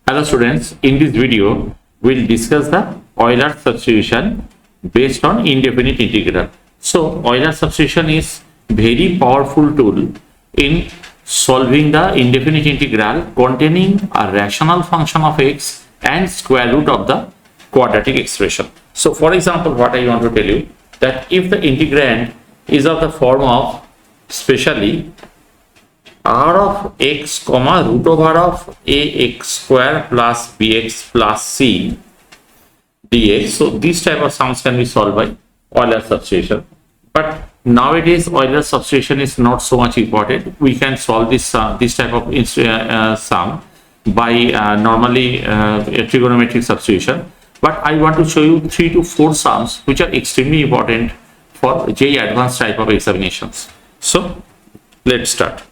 Hello students, in this video we'll discuss the Euler substitution based on indefinite integral. So Euler substitution is very powerful tool in solving the indefinite integral containing a rational function of x and square root of the quadratic expression. So for example, what I want to tell you, that if the integrand is of the form of specially r of x comma root over of ax square plus bx plus c dx. So these type of sums can be solved by Euler substitution. But nowadays Euler substitution is not so much important. We can solve this type of sum by normally trigonometric substitution. But I want to show you 3 to 4 sums which are extremely important for JEE advanced type of examinations. So let's start.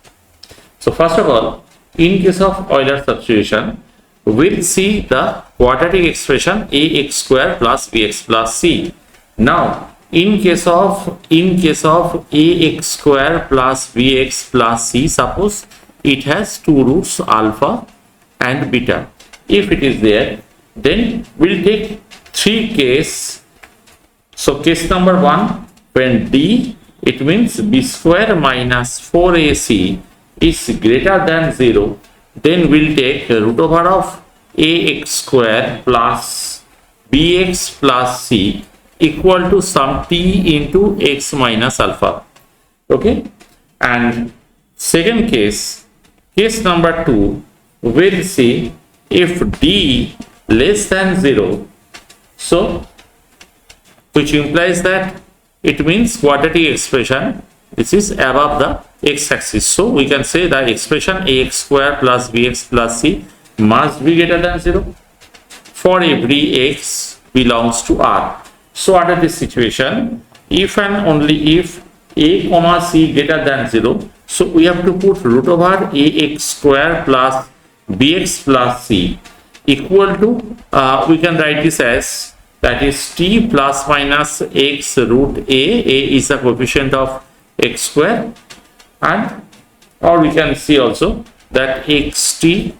So first of all, in case of Euler substitution, we'll see the quadratic expression ax square plus bx plus c. Now, in case of ax square plus bx plus c, suppose it has two roots alpha and beta. If it is there, then we'll take 3 cases. So case number 1, when d, it means b square minus 4ac is greater than 0, then we'll take root over of ax square plus bx plus c equal to sum t into x minus alpha. Okay, and second case number 2, we'll see if d less than 0, so which implies that it means quadratic expression, this is above the x-axis. So we can say that expression ax square plus bx plus c must be greater than 0 for every x belongs to R. So under this situation, if and only if a comma c greater than 0, so we have to put root over ax square plus bx plus c equal to, we can write this as, that is t plus minus x root a is the coefficient of x square, and or we can see also that xt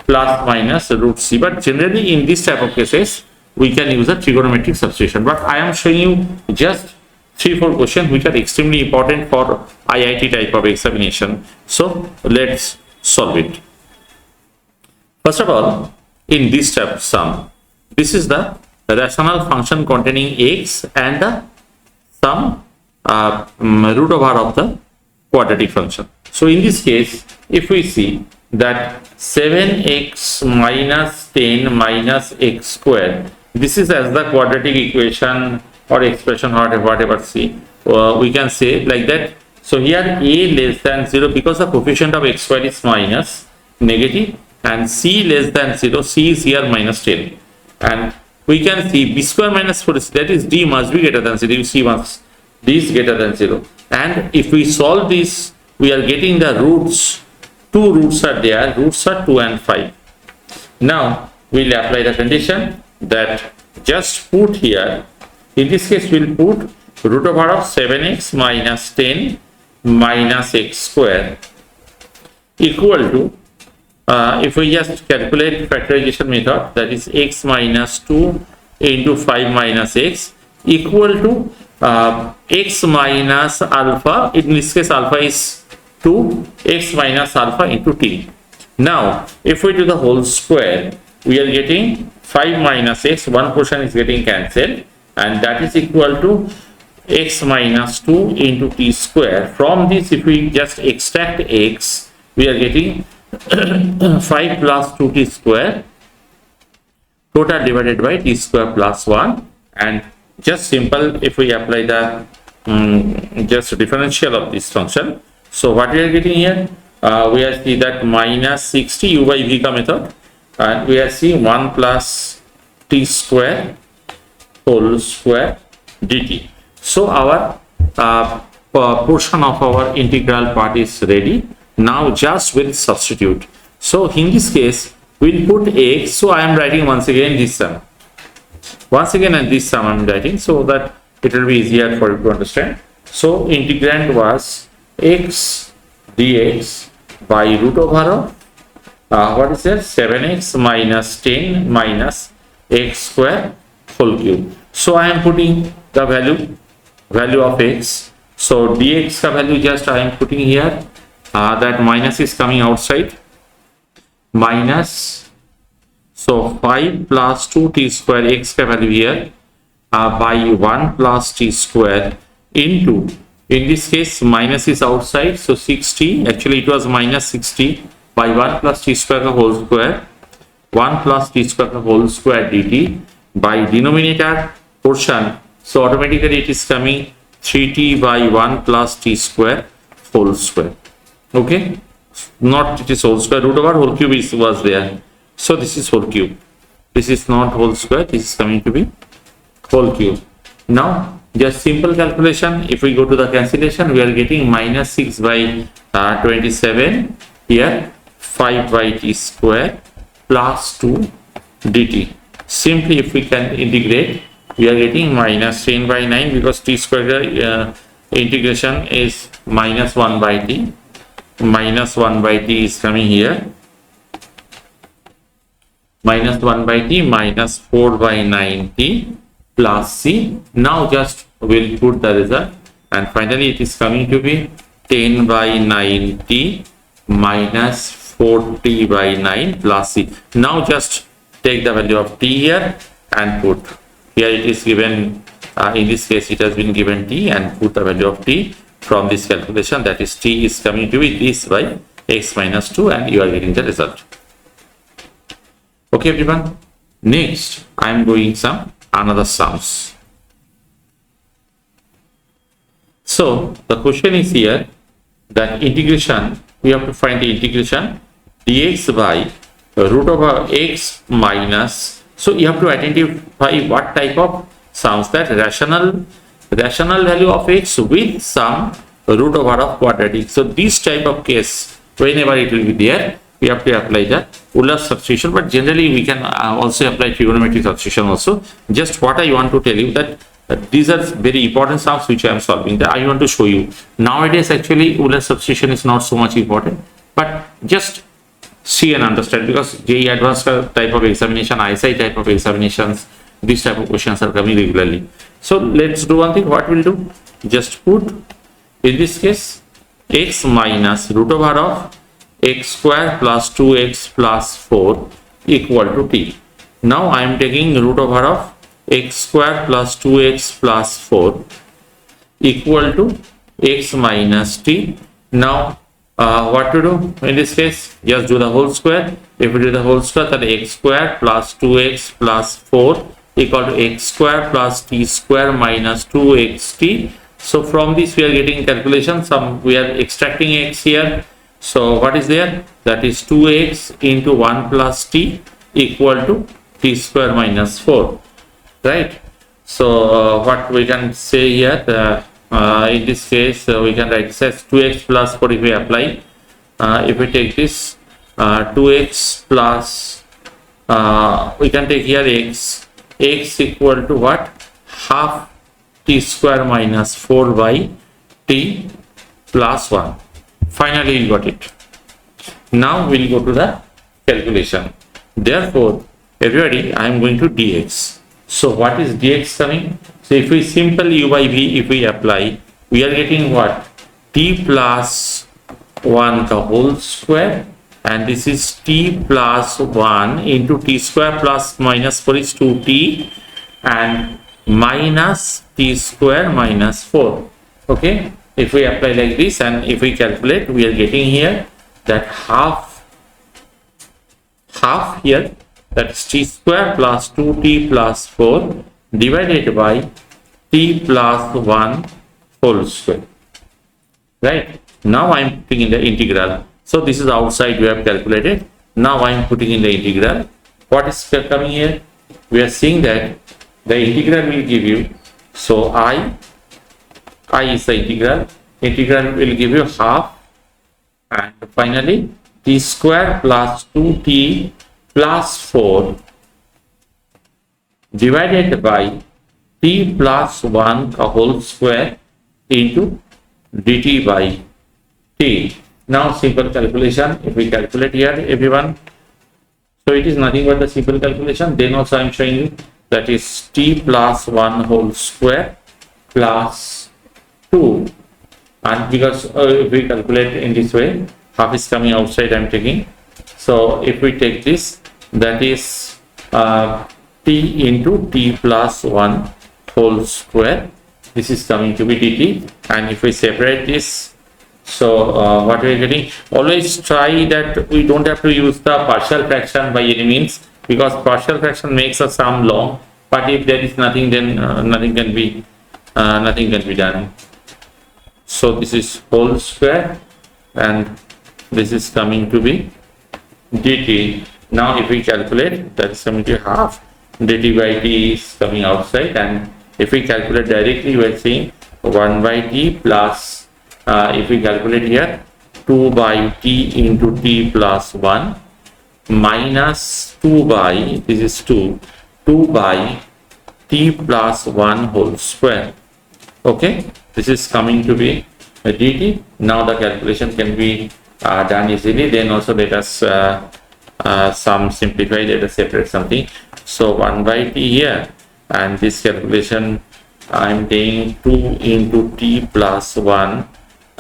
plus minus root c. But generally in this type of cases we can use a trigonometric substitution, but I am showing you just 3-4 questions which are extremely important for IIT type of examination. So let's solve it. First of all, in this type of sum, this is the rational function containing x and the some root over of the quadratic function. So in this case, if we see that 7x minus 10 minus x square, this is as the quadratic equation or expression, whatever see, we can say like that. So here a less than 0, because the coefficient of x square is minus negative, and c less than 0, c is here minus 10, and we can see b square minus 4, that is d must be greater than 0. You see once d is greater than 0, and if we solve this, we are getting the roots. 2 roots are there, roots are 2 and 5. Now we'll apply the condition that just put here, in this case we'll put root over of 7x minus 10 minus x square equal to, if we just calculate factorization method, that is x minus 2 into 5 minus x equal to x minus alpha, in this case alpha is 2, x minus alpha into t. Now if we do the whole square, we are getting 5 minus x, one portion is getting cancelled, and that is equal to x minus 2 into t square. From this, if we just extract x, we are getting 5 plus 2t square total divided by t square plus 1, and just simple if we apply the just differential of this function. So what we are getting here, we are see that minus 60 u by v ka method, and we are seeing 1 plus t square whole square dt. So our portion of our integral part is ready. Now just we'll substitute. So in this case we'll put x. So I am writing once again this sum. Once again, and this sum I am writing so that it will be easier for you to understand. So integrand was x dx by root over of what is there? 7x minus 10 minus x square whole cube. So I am putting the value of x. So dx ka value just I am putting here. That minus is coming outside. Minus, so 5 plus 2t square x ka value here by 1 plus t square into, in this case minus is outside, so 60, actually it was minus 60 by 1 plus t square ka whole square, 1 plus t square ka whole square dt by denominator portion, so automatically it is coming 3t by 1 plus t square whole square. Okay, not it is whole square, root over whole cube was there, so this is whole cube, this is not whole square, this is coming to be whole cube. Now just simple calculation, if we go to the cancellation, we are getting minus 6 by 27 here, 5 by t square plus 2 dt. Simply if we can integrate, we are getting minus 10 by 9 because t square integration is minus 1 by t. Minus 1 by t is coming here. Minus 1 by t minus 4 by 9t plus c. Now just we'll put the result and finally it is coming to be 10 by 9t minus 4t by 9 plus c. Now just take the value of t here and put. Here it is given, in this case it has been given t, and put the value of t from this calculation, that is t is coming to be this by x minus 2, and you are getting the result. Okay everyone, next I am doing some another sums. So the question is here that integration, we have to find the integration dx by root over x minus, so you have to identify what type of sums, that rational value of x with some root over of quadratic. So this type of case, whenever it will be there, we have to apply the Euler substitution, but generally we can also apply trigonometric substitution also. Just what I want to tell you that these are very important sums which I am solving, that I want to show you. Nowadays actually Euler substitution is not so much important, but just see and understand, because JEE advanced type of examination, ISI type of examinations, these type of questions are coming regularly. So let's do one thing. What we'll do, just put in this case x minus root over of x square plus 2x plus 4 equal to t. Now I am taking root over of x square plus 2x plus 4 equal to x minus t. Now what to do in this case, just do the whole square. If we do the whole square, then x square plus 2x plus 4 equal to x square plus t square minus 2xt. So from this we are getting calculation, we are extracting x here. So what is there, that is 2x into 1 plus t equal to t square minus 4, right? So what we can say here, in this case we can write this as 2x plus 4. If we apply, if we take this 2x plus, we can take here x equal to what, half t square minus 4 by t plus 1. Finally we got it. Now we'll go to the calculation. Therefore everybody, I am going to dx. So what is dx coming? So if we simple u by v, if we apply, we are getting what, t plus 1 the whole square, and this is t plus 1 into t square plus minus 4 is 2t, and minus t square minus 4. Okay, if we apply like this and if we calculate, we are getting here that half here, that is t square plus 2t plus 4 divided by t plus 1 whole square, right? Now I am putting in the integral. So this is outside we have calculated. Now I am putting in the integral. What is coming here? We are seeing that the integral will give you, so I is the integral. Integral will give you half, and finally t square plus 2t plus 4 divided by t plus 1 whole square into dt by t. Now simple calculation, if we calculate here everyone, so it is nothing but the simple calculation. Then also I am showing you that is t plus 1 whole square plus 2, and because if we calculate in this way, half is coming outside I am taking. So if we take this, that is t into t plus 1 whole square, this is coming to be dt, and if we separate this, so what we are getting, always try that we don't have to use the partial fraction by any means, because partial fraction makes a sum long, but if there is nothing, then nothing can be done. So this is whole square and this is coming to be dt. Now if we calculate, that is coming to half, dt by t is coming outside, and if we calculate directly, we are seeing 1 by t plus, if we calculate here, 2 by t into t plus 1 minus 2 by, this is 2 by t plus 1 whole square. Okay, this is coming to be a dt. Now the calculation can be done easily. Then also let us some simplify, let us separate something. So 1 by t here, and this calculation I am taking 2 into t plus 1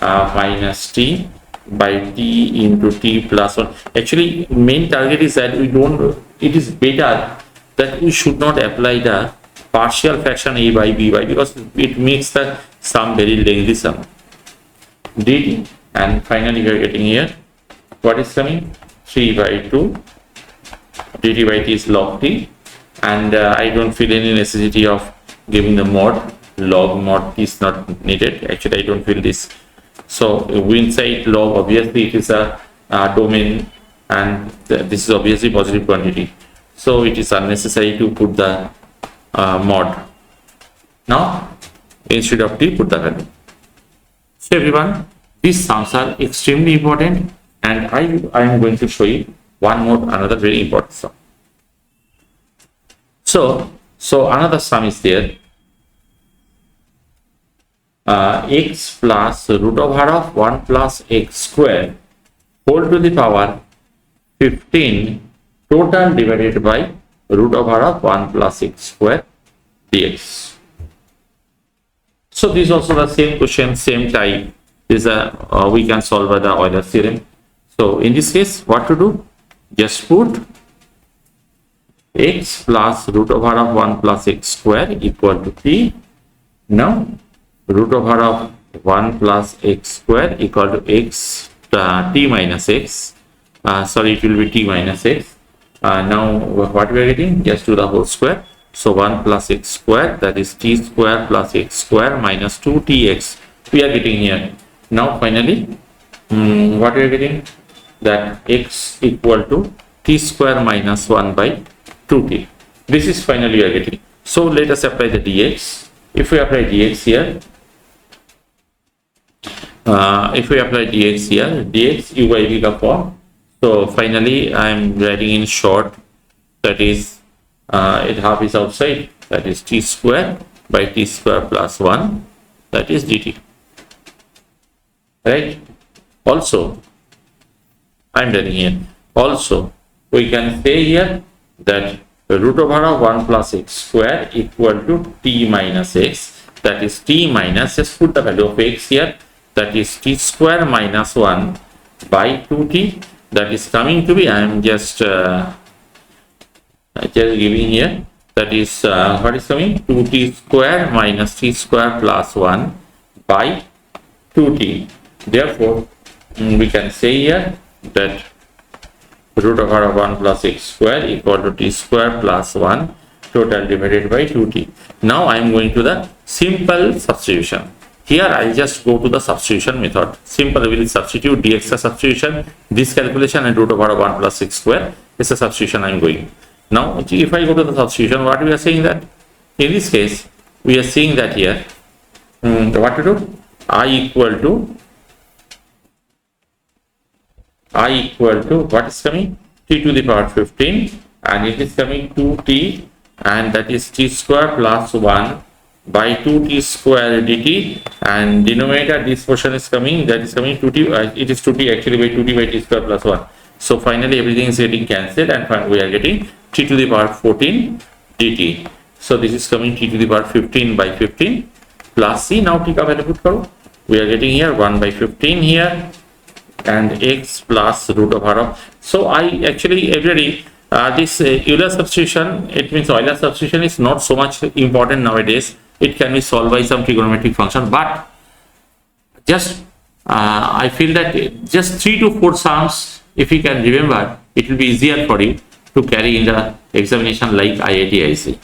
minus t by t into t plus 1. Actually main target is that we don't, it is better that we should not apply the partial fraction a by b by, because it makes the sum very lengthy sum dt. And finally we are getting here, what is coming, 3 by 2 dt by t is log t, and I don't feel any necessity of giving the mod, log mod is not needed. Actually I don't feel this. So inside log, obviously it is a domain, and this is obviously positive quantity, so it is unnecessary to put the mod. Now instead of t, put the value. So everyone, these sums are extremely important, and I am going to show you another very important sum. So another sum is there, x plus root over of 1 plus x square whole to the power 15 total divided by root over of 1 plus x square dx. So this is also the same question, same type. This we can solve by the Euler theorem. So in this case, what to do? Just put x plus root over of 1 plus x square equal to t. Now root over of 1 plus x square equal to x t minus x. Sorry, it will be t minus x. Now what we are getting? Just do the whole square. So 1 plus x square, that is t square plus x square minus 2tx we are getting here. Now finally what we are getting, that x equal to t square minus 1 by 2t. This is finally we are getting. So let us apply the dx. If we apply dx here, dx u by v form. So finally I am writing in short, that is it half is outside, that is t square by t square plus 1, that is dt, right? Also I am writing here, also we can say here that root over of 1 plus x square equal to t minus x, that is t minus, just put the value of x here, that is t square minus 1 by 2t, that is coming to be, I am just giving here, that is what is coming, 2t square minus t square plus 1 by 2t. Therefore we can say here that root over of 1 plus x square equal to t square plus 1 total divided by 2t. Now I am going to the simple substitution. Here I will just go to the substitution method. Simple, we will substitute dx substitution, this calculation, and root over of 1 plus x square is a substitution I am going. Now if I go to the substitution, what we are saying, that in this case we are seeing that here what to do, I equal to what is coming, t to the power 15, and it is coming 2t, and that is t square plus 1 by 2t square dt, and denominator this portion is coming, that is coming 2t, it is 2t actually by 2t by t square plus 1. So finally everything is getting cancelled and we are getting t to the power 14 dt. So this is coming t to the power 15 by 15 plus c. Now t ka value put karo, we are getting here 1 by 15 here and x plus root of r of. So I actually already this Euler substitution, it means Euler substitution is not so much important nowadays. It can be solved by some trigonometric function, but just I feel that just 3 to 4 sums, if you can remember, it will be easier for you to carry in the examination like IIT IC.